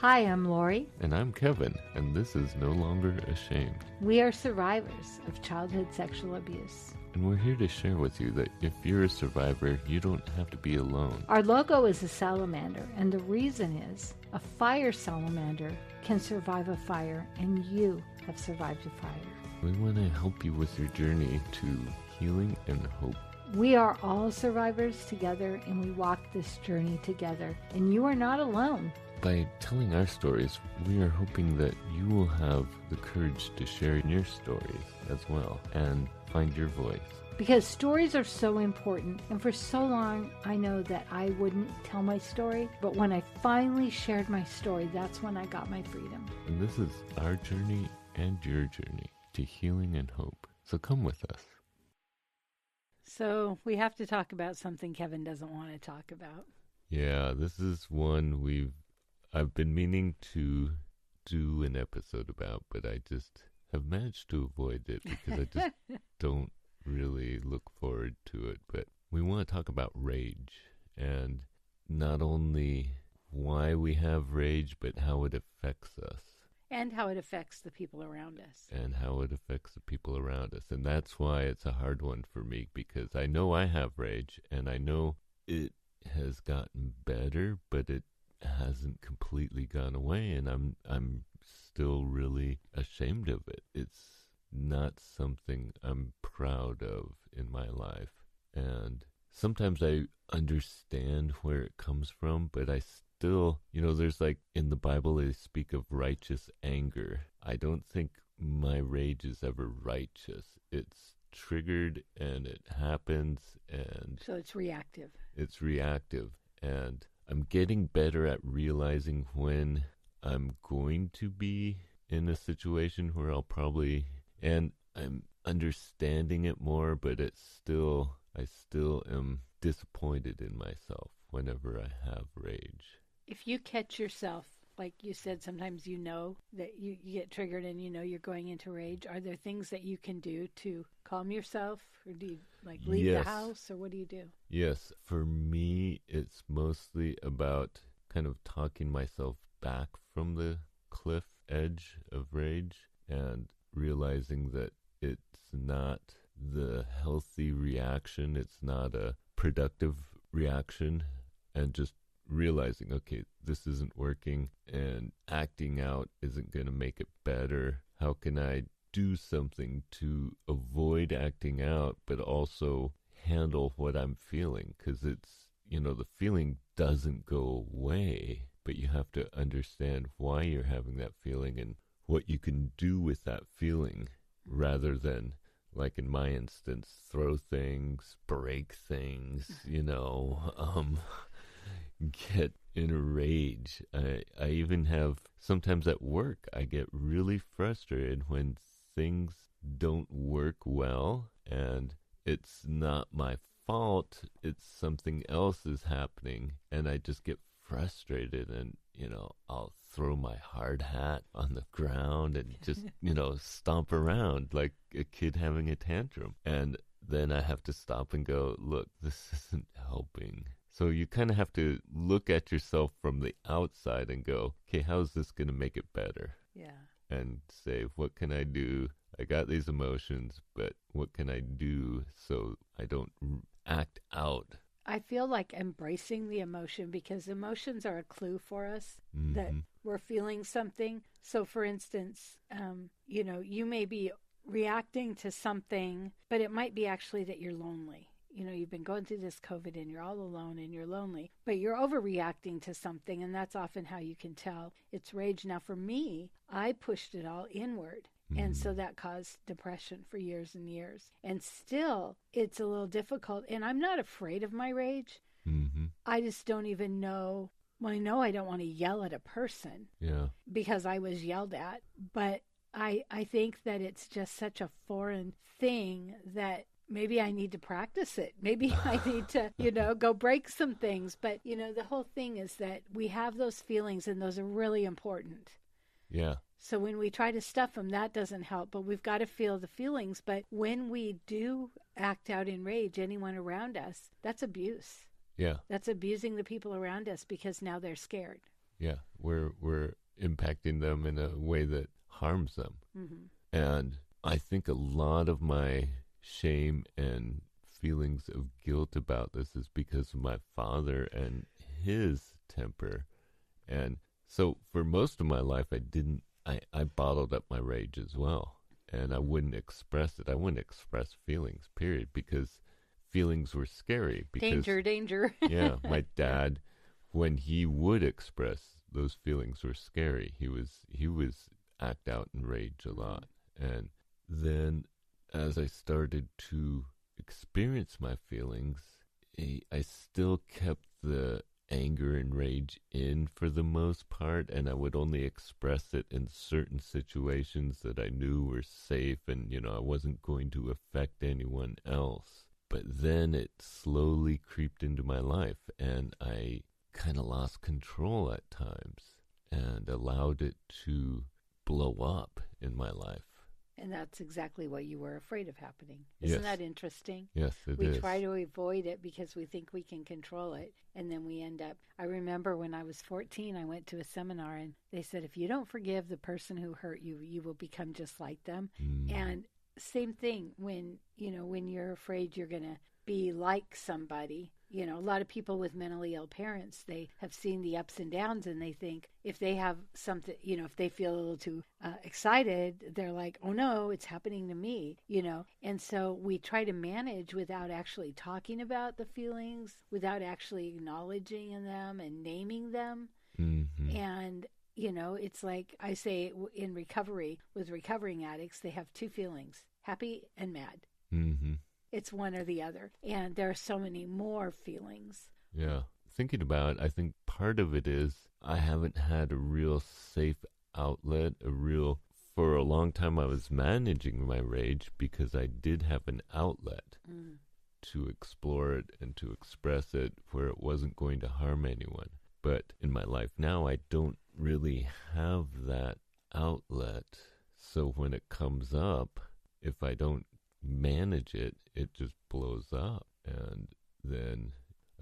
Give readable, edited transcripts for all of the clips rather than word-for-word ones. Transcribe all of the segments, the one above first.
Hi, I'm Lori. And I'm Kevin, and this is No Longer Ashamed. We are survivors of childhood sexual abuse. And we're here to share with you that if you're a survivor, you don't have to be alone. Our logo is a salamander, and the reason is a fire salamander can survive a fire, and you have survived a fire. We want to help you with your journey to healing and hope. We are all survivors together, and we walk this journey together, and you are not alone. By telling our stories, we are hoping that you will have the courage to share your stories as well and find your voice. Because stories are so important, and for so long I know that I wouldn't tell my story, but when I finally shared my story, that's when I got my freedom. And this is our journey and your journey to healing and hope. So come with us. So we have to talk about something Kevin doesn't want to talk about. Yeah, this is one I've been meaning to do an episode about, but I just have managed to avoid it because I just don't really look forward to it. But we want to talk about rage, and not only why we have rage, but how it affects us. And how it affects the people around us. And how it affects the people around us. And that's why it's a hard one for me, because I know I have rage, and I know it has gotten better, but it hasn't completely gone away, and I'm still really ashamed of it. It's not something I'm proud of in my life. And sometimes I understand where it comes from, but I still, there's like in the Bible they speak of righteous anger. I don't think my rage is ever righteous. It's triggered and it happens, and so it's reactive. It's reactive, and I'm getting better at realizing when I'm going to be in a situation where and I'm understanding it more, but I still am disappointed in myself whenever I have rage. If you catch yourself, like you said, sometimes that you get triggered and you're going into rage, are there things that you can do to calm yourself, or do you leave the house, or what do you do? Yes, for me, it's mostly about kind of talking myself back from the cliff edge of rage and realizing that it's not the healthy reaction, it's not a productive reaction, and just realizing, okay, this isn't working, and acting out isn't going to make it better. How can I do something to avoid acting out, but also handle what I'm feeling? Because it's, the feeling doesn't go away, but you have to understand why you're having that feeling and what you can do with that feeling, rather than, like in my instance, throw things, break things, get in a rage. I even have, sometimes at work, I get really frustrated when things don't work well, and it's not my fault, it's something else is happening, and I just get frustrated, and I'll throw my hard hat on the ground and just stomp around like a kid having a tantrum, and then I have to stop and go, look, this isn't helping. So you kind of have to look at yourself from the outside and go, okay, how's this going to make it better? Yeah. And say, what can I do? I got these emotions, but what can I do so I don't act out? I feel like embracing the emotion, because emotions are a clue for us that we're feeling something. So for instance, you may be reacting to something, but it might be actually that you're lonely. You've been going through this COVID and you're all alone and you're lonely, but you're overreacting to something, and that's often how you can tell it's rage. Now, for me, I pushed it all inward, and so that caused depression for years and years. And still, it's a little difficult, and I'm not afraid of my rage. I just don't even know. Well, I know I don't want to yell at a person because I was yelled at, but I think that it's just such a foreign thing that maybe I need to practice it. Maybe I need to, go break some things. But, the whole thing is that we have those feelings, and those are really important. Yeah. So when we try to stuff them, that doesn't help. But we've got to feel the feelings. But when we do act out in rage, anyone around us, that's abuse. Yeah. That's abusing the people around us, because now they're scared. Yeah, we're impacting them in a way that harms them. Mm-hmm. And I think a lot of my shame and feelings of guilt about this is because of my father and his temper. And so for most of my life, I bottled up my rage as well. And I wouldn't express it. I wouldn't express feelings, period, because feelings were scary. Because, Danger. yeah, my dad, when he would express those feelings were scary. He was act out in rage a lot. And then as I started to experience my feelings, I still kept the anger and rage in for the most part, and I would only express it in certain situations that I knew were safe and, I wasn't going to affect anyone else. But then it slowly creeped into my life, and I kind of lost control at times and allowed it to blow up in my life. And that's exactly what you were afraid of happening. Isn't that interesting? Yes, it is. We try to avoid it because we think we can control it. And then we end up. I remember when I was 14, I went to a seminar and they said, if you don't forgive the person who hurt you, you will become just like them. And same thing when you're afraid you're going to be like somebody. A lot of people with mentally ill parents, they have seen the ups and downs and they think if they have something, if they feel a little too excited, they're like, oh no, it's happening to me, And so we try to manage without actually talking about the feelings, without actually acknowledging them and naming them. Mm-hmm. And it's like I say in recovery, with recovering addicts, they have two feelings, happy and mad. Mm-hmm. It's one or the other. And there are so many more feelings. Yeah. Thinking about it, I think part of it is I haven't had a real safe outlet, for a long time I was managing my rage because I did have an outlet to explore it and to express it where it wasn't going to harm anyone. But in my life now, I don't really have that outlet. So when it comes up, if I don't manage it, it just blows up. And then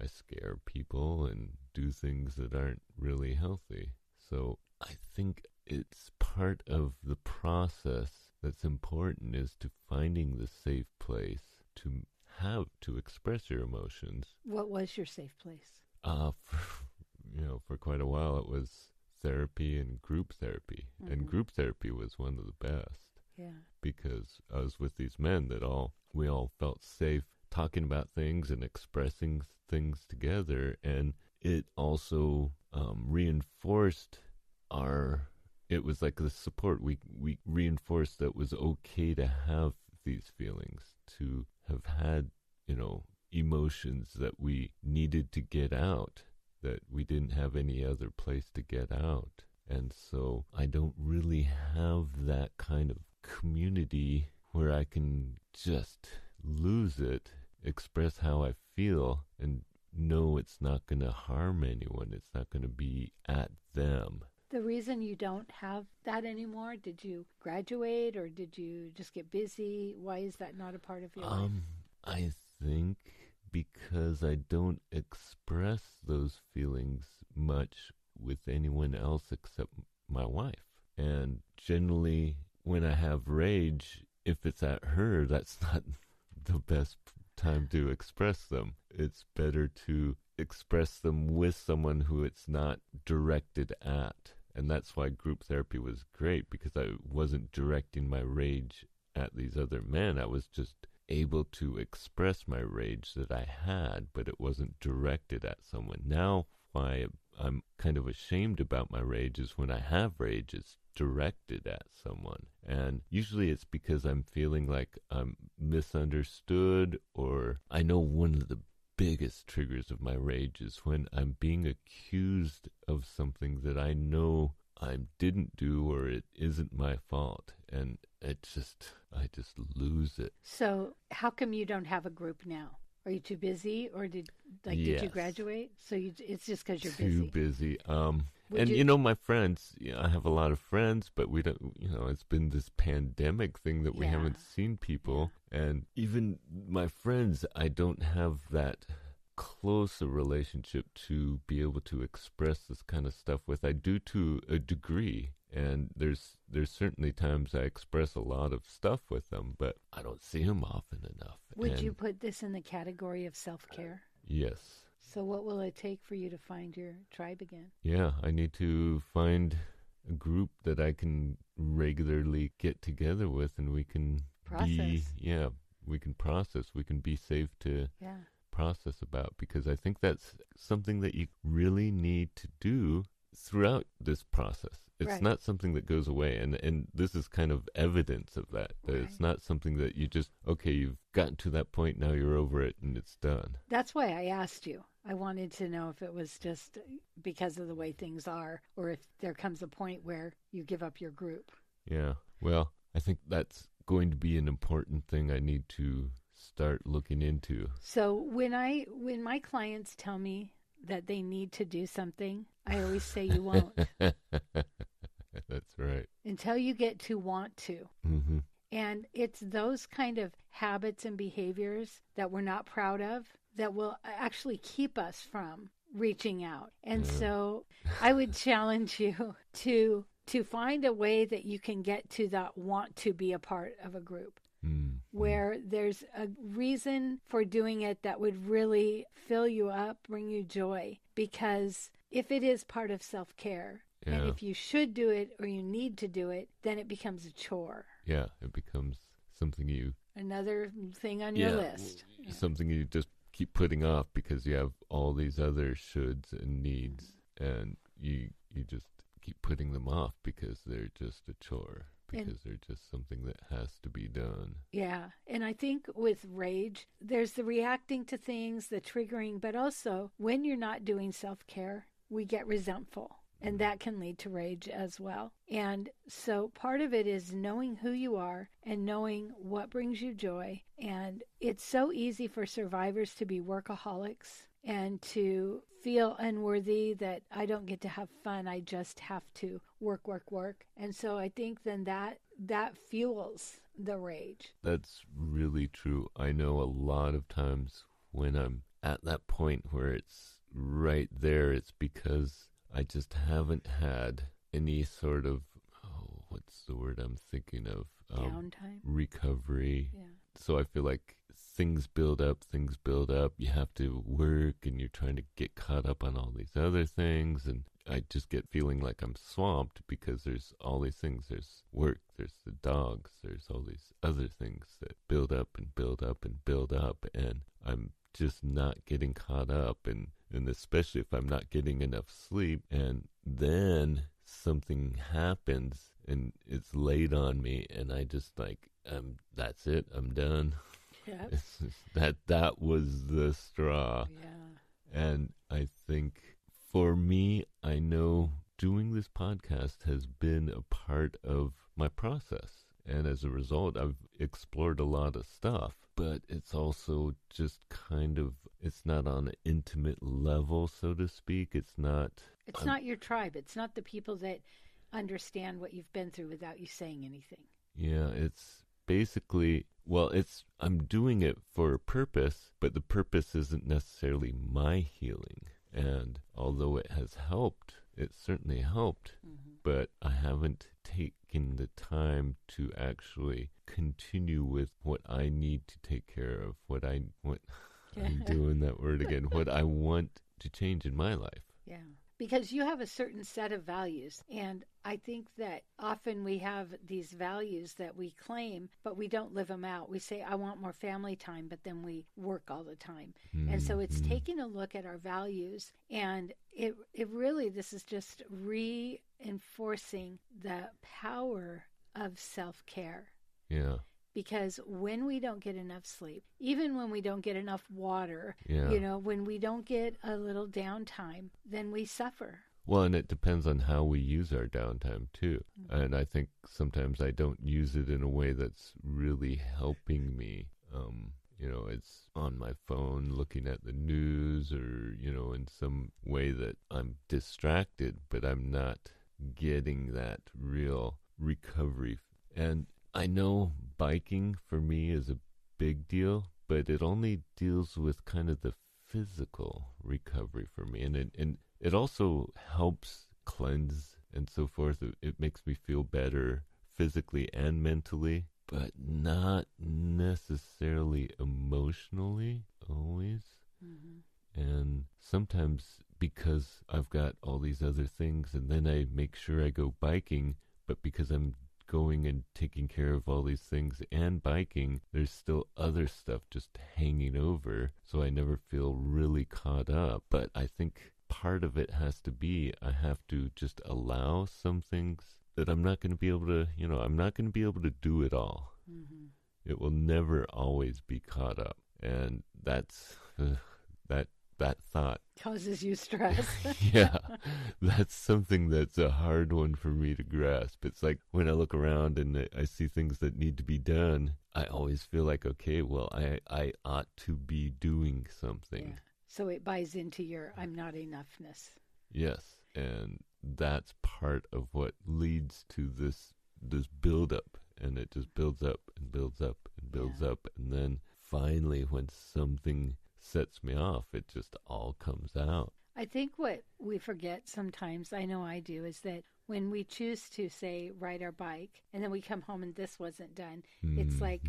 I scare people and do things that aren't really healthy. So I think it's part of the process that's important is to finding the safe place to express your emotions. What was your safe place? For quite a while it was therapy and group therapy. Mm-hmm. And group therapy was one of the best. Yeah. Because I was with these men that we all felt safe talking about things and expressing things together. And it also reinforced it was like the support. We reinforced that it was okay to have these feelings, to have had, emotions that we needed to get out, that we didn't have any other place to get out. And so I don't really have that kind of community where I can just lose it, express how I feel, and know it's not going to harm anyone. It's not going to be at them. The reason you don't have that anymore, did you graduate or did you just get busy? Why is that not a part of your life? I think because I don't express those feelings much with anyone else except my wife. And generally, when I have rage, if it's at her, that's not the best time to express them. It's better to express them with someone who it's not directed at. And that's why group therapy was great, because I wasn't directing my rage at these other men. I was just able to express my rage that I had, but it wasn't directed at someone. Now, why I'm kind of ashamed about my rage is when I have rage, it's directed at someone. And usually it's because I'm feeling like I'm misunderstood, or I know one of the biggest triggers of my rage is when I'm being accused of something that I know I didn't do or it isn't my fault. And I just lose it. So how come you don't have a group now? Are you too busy, or did you graduate? So it's just because you're busy. Too busy. And my friends, I have a lot of friends, but we don't, it's been this pandemic thing that we haven't seen people. Yeah. And even my friends, I don't have that close a relationship to be able to express this kind of stuff with. I do to a degree, and there's certainly times I express a lot of stuff with them, but I don't see them often enough. Would you put this in the category of self-care? Yes. So what will it take for you to find your tribe again? Yeah, I need to find a group that I can regularly get together with, and we can we can process, we can be safe to process about, because I think that's something that you really need to do throughout this process. It's not something that goes away, and this is kind of evidence of that it's not something that you just, okay, you've gotten to that point, now you're over it and it's done. That's why I asked you. I wanted to know if it was just because of the way things are, or if there comes a point where you give up your group. Yeah, well, I think that's going to be an important thing I need to start looking into. So when my clients tell me that they need to do something, I always say you won't. That's right. Until you get to want to. Mm-hmm. And it's those kind of habits and behaviors that we're not proud of that will actually keep us from reaching out. And so I would challenge you to find a way that you can get to that want to be a part of a group. Where there's a reason for doing it that would really fill you up, bring you joy. Because if it is part of self-care, and if you should do it or you need to do it, then it becomes a chore. Yeah, it becomes something another thing on your list. Something you just keep putting off because you have all these other shoulds and needs, and you just keep putting them off because they're just a chore. Because they're just something that has to be done. Yeah. And I think with rage, there's the reacting to things, the triggering, but also when you're not doing self-care, we get resentful. And that can lead to rage as well. And so part of it is knowing who you are and knowing what brings you joy. And it's so easy for survivors to be workaholics and to feel unworthy, that I don't get to have fun. I just have to work. And so I think then that fuels the rage. That's really true. I know a lot of times when I'm at that point where it's right there, it's because I just haven't had any sort of, what's the word I'm thinking of? Downtime? Recovery. Yeah. So I feel like things build up. You have to work, and you're trying to get caught up on all these other things. And I just get feeling like I'm swamped because there's all these things. There's work, there's the dogs, there's all these other things that build up. And I'm just not getting caught up. And especially if I'm not getting enough sleep, and then something happens and it's laid on me, and I just that's it, I'm done. Yep. That was the straw. Yeah. And I think for me, I know doing this podcast has been a part of my process. And as a result, I've explored a lot of stuff, but it's also just it's not on an intimate level, so to speak. It's not your tribe. It's not the people that understand what you've been through without you saying anything. Yeah, it's basically, I'm doing it for a purpose, but the purpose isn't necessarily my healing. And although it has helped, it certainly helped, but I haven't taken the time to actually continue with what I need to take care of, I'm doing that word again, what I want to change in my life. Yeah. Because you have a certain set of values. And I think that often we have these values that we claim, but we don't live them out. We say, I want more family time, but then we work all the time. Mm-hmm. And so it's taking a look at our values. And it really, this is just reinforcing the power of self-care. Yeah. Because when we don't get enough sleep, even when we don't get enough water, when we don't get a little downtime, then we suffer. Well, and it depends on how we use our downtime, too. Mm-hmm. And I think sometimes I don't use it in a way that's really helping me. It's on my phone looking at the news or, in some way that I'm distracted, but I'm not getting that real recovery. And I know biking for me is a big deal, but it only deals with kind of the physical recovery for me. And it also helps cleanse and so forth. It makes me feel better physically and mentally, but not necessarily emotionally always. Mm-hmm. And sometimes because I've got all these other things, and then I make sure I go biking, but because I'm going and taking care of all these things and biking, there's still other stuff just hanging over, so I never feel really caught up. But I think part of it has to be I have to just allow some things that I'm not going to be able to, I'm not going to be able to do it all. Mm-hmm. It will never always be caught up. And that's, that thought causes you stress. Yeah, that's something that's a hard one for me to grasp. It's like when I look around and I see things that need to be done, I always feel like, okay, well, I ought to be doing something. Yeah. So it buys into your I'm not enoughness. Yes, and that's part of what leads to this build-up, and it just builds up and builds up and builds up, and then finally when something sets me off, it just all comes out. I think what we forget sometimes, I know I do, is that when we choose to, say, ride our bike, and then we come home and this wasn't done, it's like,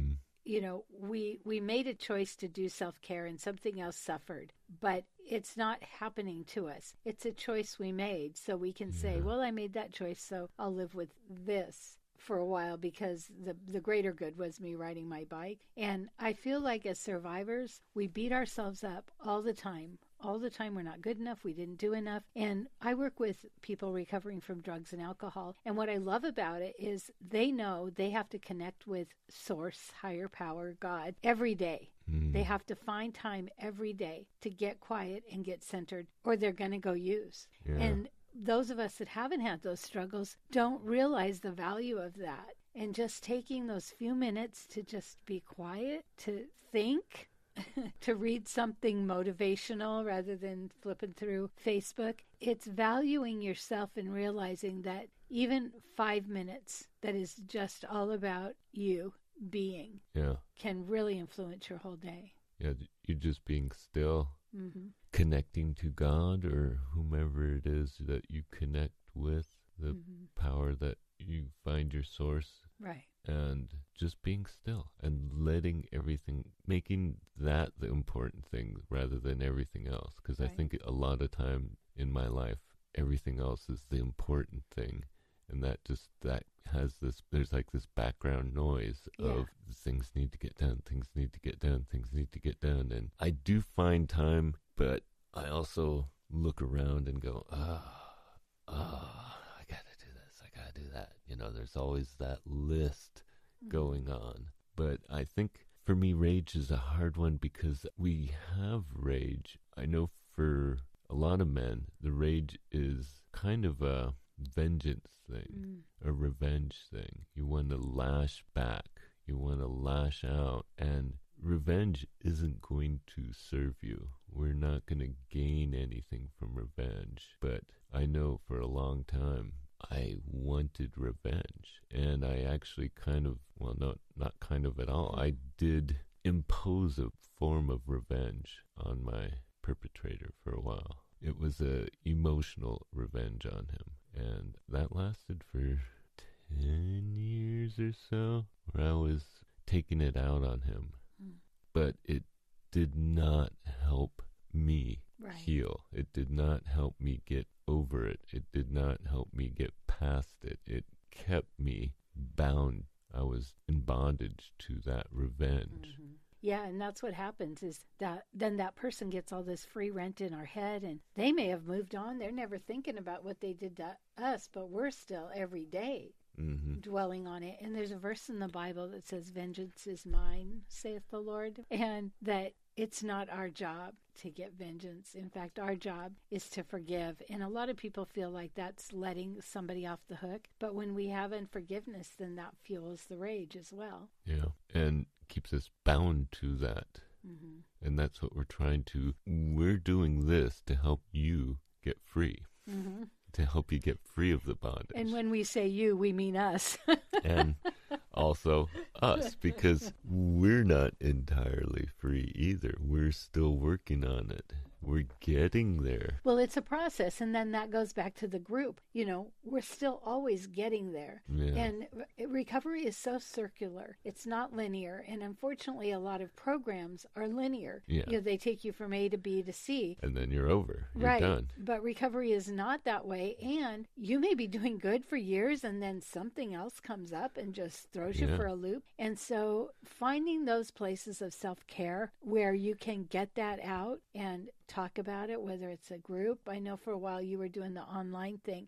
we made a choice to do self-care and something else suffered, but it's not happening to us. It's a choice we made, so we can say, well, I made that choice, so I'll live with this for a while because the greater good was me riding my bike. And I feel like as survivors, we beat ourselves up all the time. All the time we're not good enough, we didn't do enough. And I work with people recovering from drugs and alcohol. And what I love about it is they know they have to connect with source, higher power, God, every day. They have to find time every day to get quiet and get centered, or they're going to go use. Yeah. And those of us that haven't had those struggles don't realize the value of that. And just taking those few minutes to just be quiet, to think, to read something motivational rather than flipping through Facebook. It's valuing yourself and realizing that even 5 minutes that is just all about you being can really influence your whole day. Yeah, you're just being still. Connecting to God or whomever it is that you connect with, the power that you find your source. Right. And just being still and letting everything, making that the important thing rather than everything else. Because I think a lot of time in my life, everything else is the important thing. And that has this, there's like this background noise of things need to get done, things need to get done, things need to get done. And I do find time, but I also look around and go, I gotta do this, I gotta do that. There's always that list going on. But I think for me, rage is a hard one because we have rage. I know for a lot of men, the rage is kind of a vengeance thing, a revenge thing. You want to lash back, you want to lash out, and revenge isn't going to serve you. We're not going to gain anything from revenge. But I know for a long time I wanted revenge, and I actually not kind of at all. I did impose a form of revenge on my perpetrator for a while. It was a emotional revenge on him. And that lasted for 10 years or so, where I was taking it out on him. But it did not help me heal. It did not help me get over it. It did not help me get past it. It kept me bound. I was in bondage to that revenge. Yeah, and that's what happens is that then that person gets all this free rent in our head, and they may have moved on. They're never thinking about what they did to us, but we're still every day dwelling on it. And there's a verse in the Bible that says, "Vengeance is mine, saith the Lord," and that it's not our job to get vengeance. In fact, our job is to forgive. And a lot of people feel like that's letting somebody off the hook. But when we have unforgiveness, then that fuels the rage as well. Yeah, and keeps us bound to that. And that's what we're doing this to help you get free, to help you get free of the bondage. And when we say you, we mean us. And Also us, because we're not entirely free either. We're still working on it. We're getting there. Well, it's a process, and then that goes back to the group. You know, we're still always getting there. Yeah. And recovery is so circular. It's not linear, and unfortunately a lot of programs are linear. Yeah. You know, they take you from A to B to C. And then you're over. You're right. done. But recovery is not that way, and you may be doing good for years, and then something else comes up and just throws you for a loop. And so finding those places of self-care where you can get that out and talk about it, whether it's a group. I know for a while you were doing the online thing,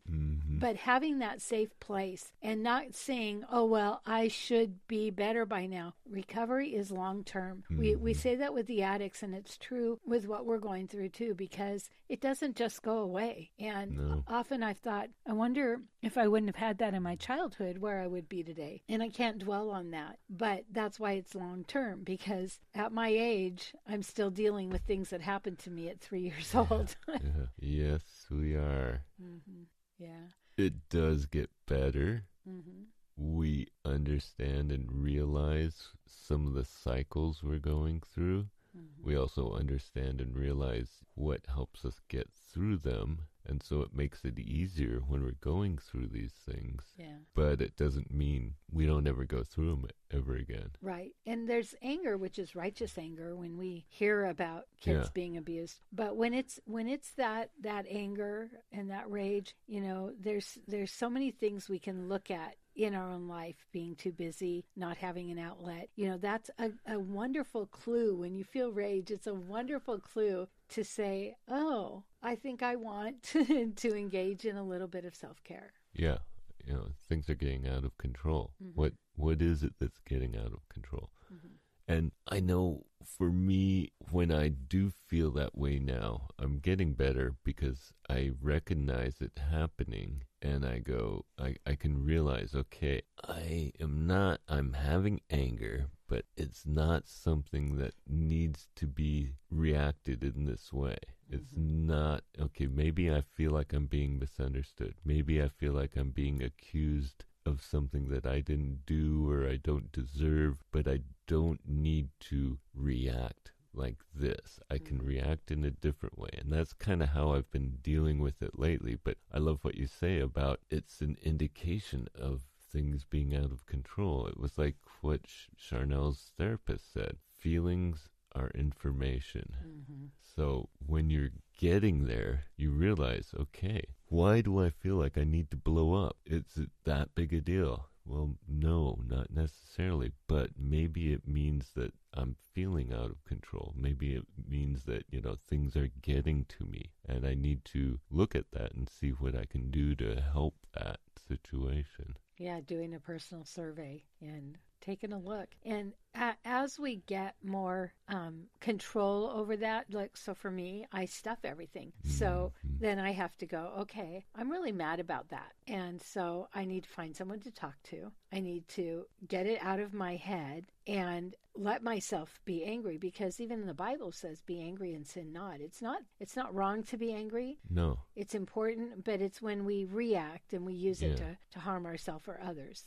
but having that safe place and not saying, oh, well, I should be better by now. Recovery is long term. We say that with the addicts, and it's true with what we're going through too, because it doesn't just go away. And often I've thought, I wonder if I wouldn't have had that in my childhood, where I would be today. And I can't dwell on that, but that's why it's long term, because at my age, I'm still dealing with things that happened to me at 3 years old. Yes, we are. Yeah. It does get better. We understand and realize some of the cycles we're going through. We also understand and realize what helps us get through them. And so it makes it easier when we're going through these things. Yeah. But it doesn't mean we don't ever go through them ever again. Right. And there's anger, which is righteous anger, when we hear about kids being abused. But when it's that anger and that rage, you know, there's so many things we can look at in our own life, being too busy, not having an outlet. You know, that's a wonderful clue. When you feel rage, it's a wonderful clue to say, oh, I think I want to engage in a little bit of self-care. Yeah. You know, things are getting out of control. What is it that's getting out of control? And I know for me, when I do feel that way now, I'm getting better because I recognize it happening and I go, I can realize, okay, I'm having anger, but it's not something that needs to be reacted in this way. It's not, okay, maybe I feel like I'm being misunderstood. Maybe I feel like I'm being accused of something that I didn't do or I don't deserve, but I don't need to react like this. I can react in a different way. And that's kind of how I've been dealing with it lately. But I love what you say about it's an indication of things being out of control. It was like what Charnel's therapist said. Feelings are information. So when you're getting there, you realize, okay, why do I feel like I need to blow up? Is it that big a deal? Well, no, not necessarily, but maybe it means that I'm feeling out of control. Maybe it means that, you know, things are getting to me, and I need to look at that and see what I can do to help that situation. Yeah, doing a personal survey and taking a look. And as we get more control over that, like, so for me, I stuff everything. So then I have to go, okay, I'm really mad about that. And so I need to find someone to talk to. I need to get it out of my head and let myself be angry, because even the Bible says be angry and sin not. It's not wrong to be angry. No. It's important, but it's when we react and we use it to harm ourselves or others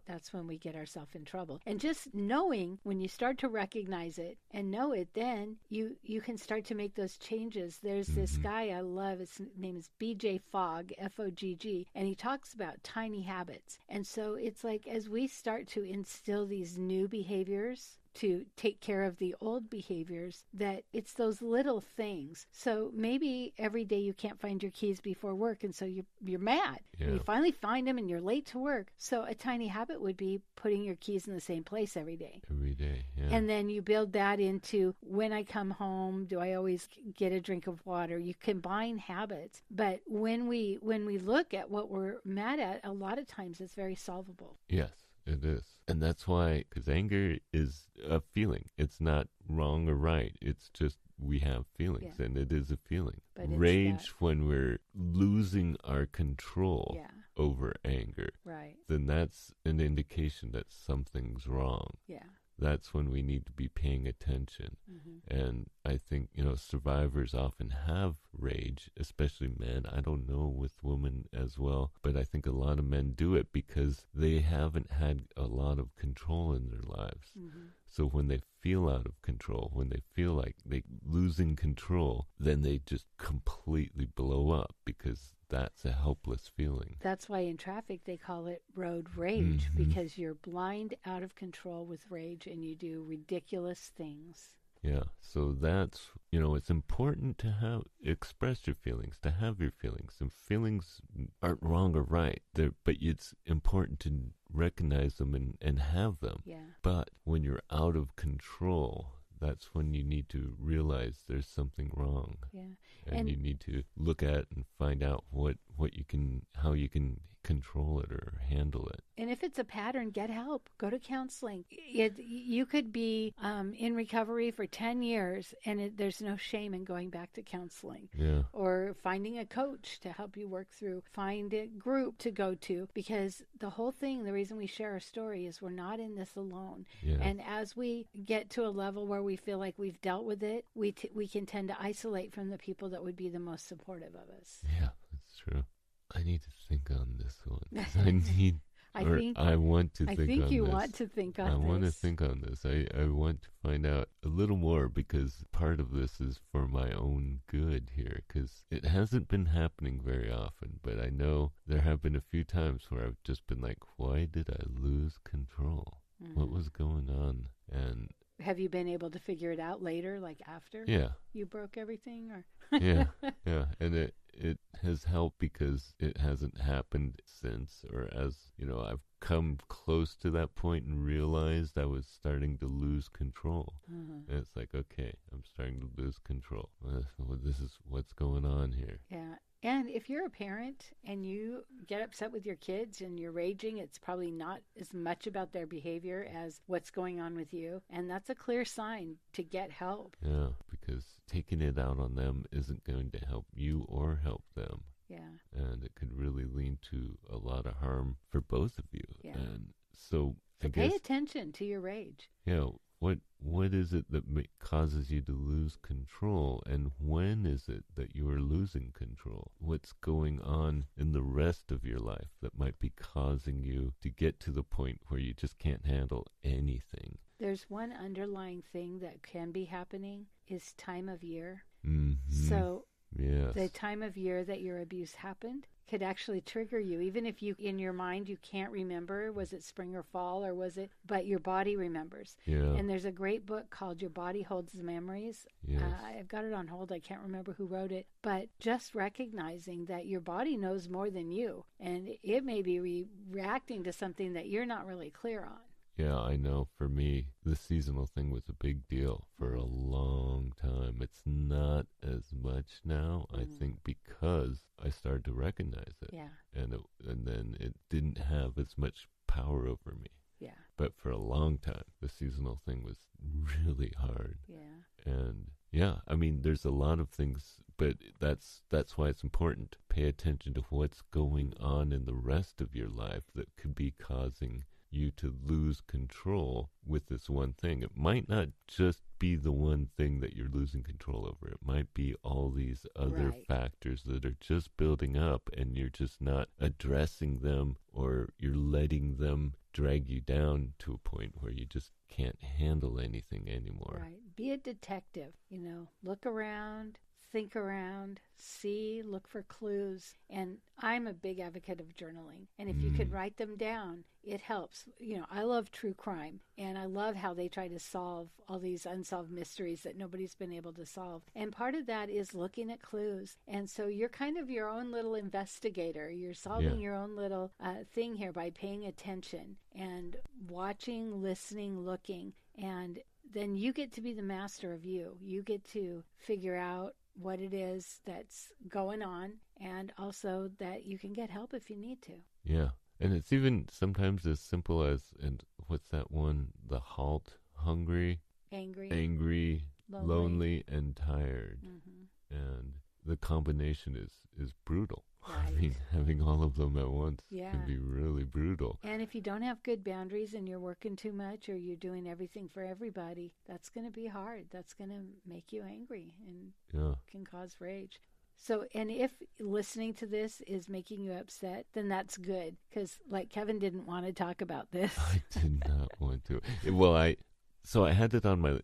that's when we get ourselves in trouble. And just knowing, when you start to recognize it and know it, then you can start to make those changes. There's this guy I love, his name is BJ Fogg, Fogg, and he talks about tiny habits. And so it's like, as we start to instill these new behaviors to take care of the old behaviors, that it's those little things. So maybe every day you can't find your keys before work, and so you're mad. Yeah. And you finally find them and you're late to work. So a tiny habit would be putting your keys in the same place every day. Every day, yeah. And then you build that into, when I come home, do I always get a drink of water? You combine habits. But when we look at what we're mad at, a lot of times it's very solvable. Yes. It is. And that's why, because anger is a feeling. It's not wrong or right. It's just we have feelings, and it is a feeling. But rage, when we're losing our control over anger, then that's an indication that something's wrong. Yeah. That's when we need to be paying attention. And I think, you know, survivors often have rage, especially men. I don't know with women as well, but I think a lot of men do it because they haven't had a lot of control in their lives. Mm-hmm. So when they feel out of control, when they feel like they losing control, then they just completely blow up because that's a helpless feeling. That's why in traffic they call it road rage, because you're blind, out of control with rage, and you do ridiculous things. Yeah, so that's, it's important to express your feelings, to have your feelings. And feelings aren't wrong or right, but it's important to recognize them and have them. Yeah. But when you're out of control, that's when you need to realize there's something wrong. Yeah. And you need to look at and find out how you can control it or handle it. And if it's a pattern, get help. Go to counseling. You could be in recovery for 10 years, and there's no shame in going back to counseling. Yeah. Or finding a coach to help you work through. Find a group to go to, because the whole thing, the reason we share our story is we're not in this alone. Yeah. And as we get to a level where we feel like we've dealt with it, we can tend to isolate from the people that would be the most supportive of us. Yeah, that's true. I need to think on this one. I want to think on this. I think you want to think on this. I want to think on this. I want to find out a little more, because part of this is for my own good here, because it hasn't been happening very often, but I know there have been a few times where I've just been like, why did I lose control? Mm-hmm. What was going on? And have you been able to figure it out later, like after you broke everything? Or yeah. And it has helped because it hasn't happened since, or as, I've come close to that point and realized I was starting to lose control. And it's like, okay, I'm starting to lose control. This is what's going on here. Yeah. And if you're a parent and you get upset with your kids and you're raging, it's probably not as much about their behavior as what's going on with you. And that's a clear sign to get help. Yeah, because taking it out on them isn't going to help you or help them. Yeah. And it could really lead to a lot of harm for both of you. Yeah. And so I pay guess, attention to your rage. Yeah. What is it that causes you to lose control, and when is it that you are losing control? What's going on in the rest of your life that might be causing you to get to the point where you just can't handle anything? There's one underlying thing that can be happening is time of year. Mm-hmm. So yes. The time of year that your abuse happened could actually trigger you, even if you, in your mind, you can't remember, was it spring or fall, or was it, but your body remembers. Yeah. And there's a great book called Your Body Holds the Memories. Yes. I've got it on hold. I can't remember who wrote it, but just recognizing that your body knows more than you, and it may be reacting to something that you're not really clear on. Yeah, I know. For me, the seasonal thing was a big deal for a long time. It's not as much now, I think, because I started to recognize it. Yeah. And then it didn't have as much power over me. Yeah. But for a long time, the seasonal thing was really hard. Yeah. And yeah, I mean, there's a lot of things, but that's why it's important to pay attention to what's going on in the rest of your life that could be causing you to lose control with this one thing. It might not just be the one thing that you're losing control over. It might be all these other factors that are just building up, and you're just not addressing them, or you're letting them drag you down to a point where you just can't handle anything anymore. Right. Be a detective, look around, think around, see, look for clues. And I'm a big advocate of journaling. And if you could write them down, it helps. I love true crime, and I love how they try to solve all these unsolved mysteries that nobody's been able to solve. And part of that is looking at clues. And so you're kind of your own little investigator. You're solving your own little thing here by paying attention and watching, listening, looking. And then you get to be the master of you. You get to figure out what it is that's going on, and also that you can get help if you need to. Yeah. And it's even sometimes as simple as, and what's that one? The HALT, hungry, angry, lonely and tired. Mm-hmm. And the combination is brutal. Right. I mean, having all of them at once can be really brutal. And if you don't have good boundaries and you're working too much, or you're doing everything for everybody, that's going to be hard. That's going to make you angry and can cause rage. So, and if listening to this is making you upset, then that's good. Because, like, Kevin didn't want to talk about this. I did not want to. Well, I had it on my,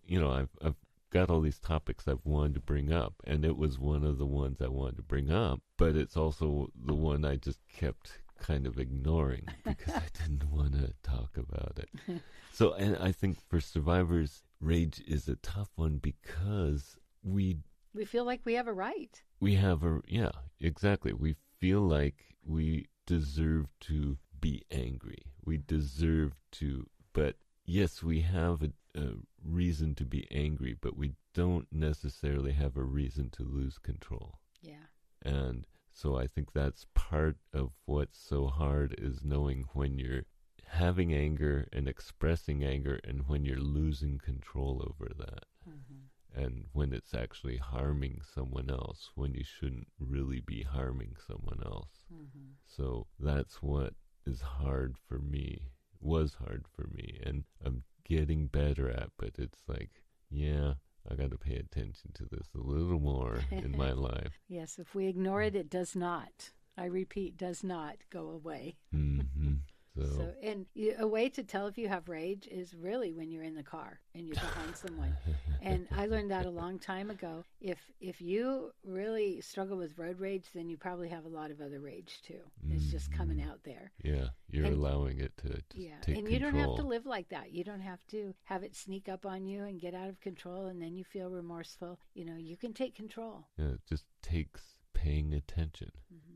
I've got all these topics I've wanted to bring up, and it was one of the ones I wanted to bring up, but it's also the one I just kept kind of ignoring because I didn't want to talk about it. So, and I think for survivors, rage is a tough one because we feel like we have a right. Yeah, exactly. We feel like we deserve to be angry. We deserve to, but yes, we have a reason to be angry, but we don't necessarily have a reason to lose control. Yeah. And so I think that's part of what's so hard is knowing when you're having anger and expressing anger and when you're losing control over that. Mm-hmm. And when it's actually harming someone else, when you shouldn't really be harming someone else. Mm-hmm. So that's what is hard for me, was hard for me, and I'm getting better at, but it's like, yeah, I got to pay attention to this a little more in my life. Yes, if we ignore it, it does not, I repeat, does not go away. Mm-hmm. So, and a way to tell if you have rage is really when you're in the car and you're behind someone. And I learned that a long time ago. If you really struggle with road rage, then you probably have a lot of other rage too. It's just coming out there. Yeah, you're allowing it to take and you don't have to live like that. You don't have to have it sneak up on you and get out of control, and then you feel remorseful. You can take control. Yeah, it just takes paying attention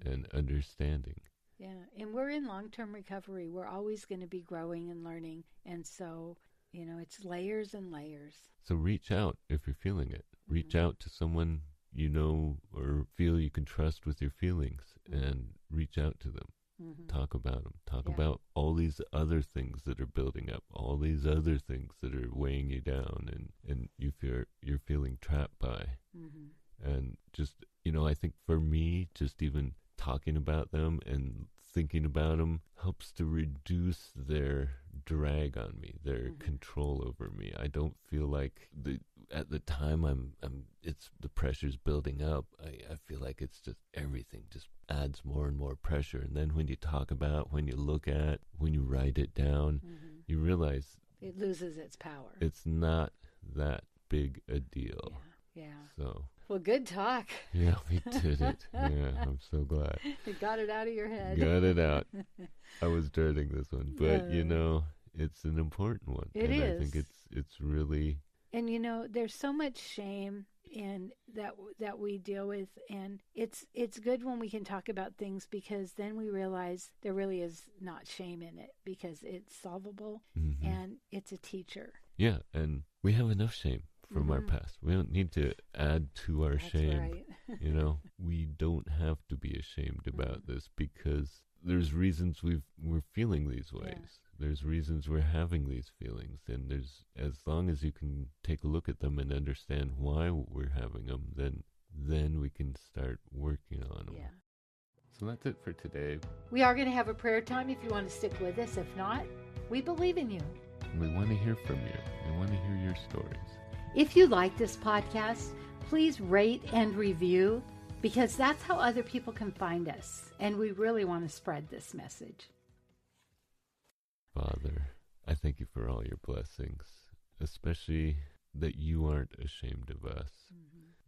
and understanding. Yeah, and we're in long-term recovery. We're always going to be growing and learning. And so, it's layers and layers. So reach out if you're feeling it. Reach out to someone you know or feel you can trust with your feelings and reach out to them. Talk about them. Talk about all these other things that are building up, all these other things that are weighing you down and you're feeling trapped by. And just, I think for me, just even talking about them and thinking about them helps to reduce their drag on me, their control over me. I don't feel like at the time it's the pressure's building up. I feel like it's just everything just adds more and more pressure. And then when you talk about, when you look at, when you write it down, you realize it loses its power. It's not that big a deal. Yeah. So. Well, good talk. Yeah, we did it. Yeah, I'm so glad. You got it out of your head. Got it out. I was dreading this one, but it's an important one. It and is. I think it's really. And there's so much shame in that we deal with, and it's good when we can talk about things because then we realize there really is not shame in it because it's solvable and it's a teacher. Yeah, and we have enough shame from our past. We don't need to add to our shame. Right. We don't have to be ashamed about this because there's reasons we're feeling these ways. Yeah. There's reasons we're having these feelings, and there's, as long as you can take a look at them and understand why we're having them, then we can start working on them. Yeah. So that's it for today. We are going to have a prayer time if you want to stick with us. If not, we believe in you. We want to hear from you. We want to hear your stories. If you like this podcast, please rate and review because that's how other people can find us. And we really want to spread this message. Father, I thank you for all your blessings, especially that you aren't ashamed of us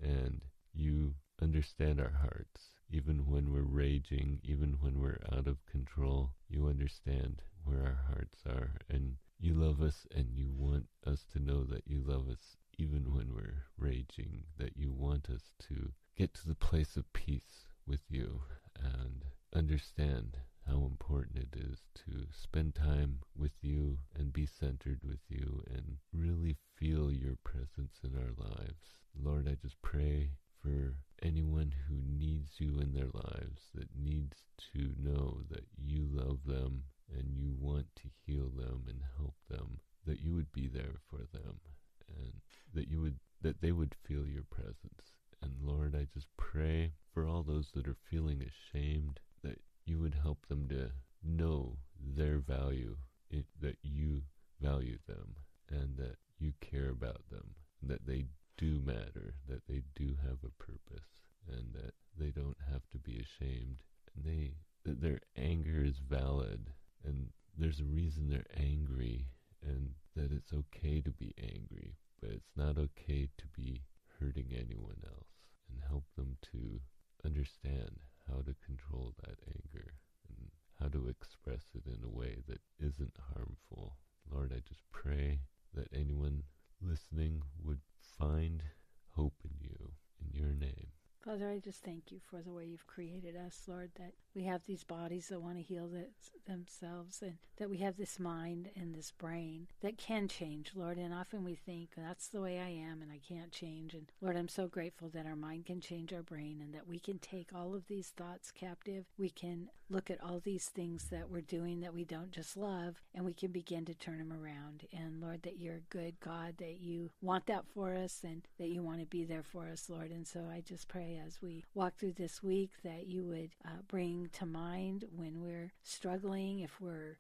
and you understand our hearts. Even when we're raging, even when we're out of control, you understand where our hearts are and you love us and you want us to know that you love us even when we're raging, that you want us to get to the place of peace with you and understand how important it is to spend time with you and be centered with you and really feel your presence in our lives. Lord, I just pray for anyone who needs you in their lives, that needs to know that you love them and you want to heal them and help them, that you would be there for them and that they would feel your presence. And Lord, I just pray for all those that are feeling ashamed, that you would help them to know their value, that you value them and that you care about them, that they do matter, that they do have a purpose, and that they don't have to be ashamed. And their anger is valid, and there's a reason they're angry, and that it's okay to be angry, but it's not okay to be hurting anyone else, and help them to understand how to control that anger and how to express it in a way that isn't harmful. Lord, I just pray that anyone listening would find hope in you, in your name. Father, I just thank you for the way you've created us, Lord, that we have these bodies that want to heal themselves, and that we have this mind and this brain that can change, Lord. And often we think, that's the way I am and I can't change. And Lord, I'm so grateful that our mind can change our brain, and that we can take all of these thoughts captive. We can look at all these things that we're doing that we don't just love, and we can begin to turn them around. And Lord, that you're a good God, that you want that for us, and that you want to be there for us, Lord. And so I just pray as we walk through this week that you would bring to mind when we're struggling, if we're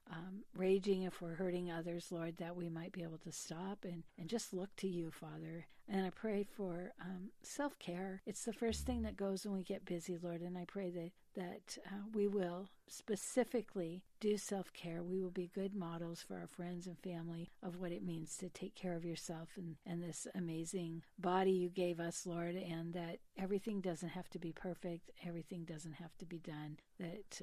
raging, if we're hurting others, Lord, that we might be able to stop and just look to you, Father. And I pray for self-care. It's the first thing that goes when we get busy, Lord. And I pray that we will specifically do self-care. We will be good models for our friends and family of what it means to take care of yourself and this amazing body you gave us, Lord, and that everything doesn't have to be perfect. Everything doesn't have to be done. That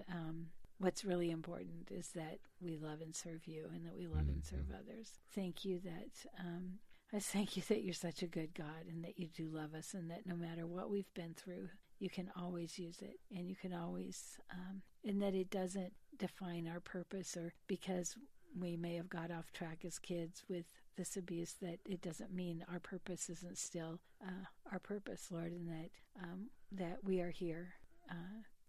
what's really important is that we love and serve you, and that we love and serve others. Thank you that I thank you that you're such a good God, and that you do love us, and that no matter what we've been through, you can always use it, and you can always, and that it doesn't define our purpose, or because we may have got off track as kids with this abuse, that it doesn't mean our purpose isn't still our purpose, Lord, and that we are here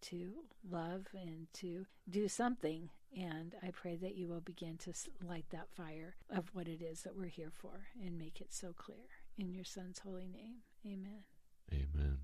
to love and to do something. And I pray that you will begin to light that fire of what it is that we're here for, and make it so clear. In your Son's holy name, amen. Amen.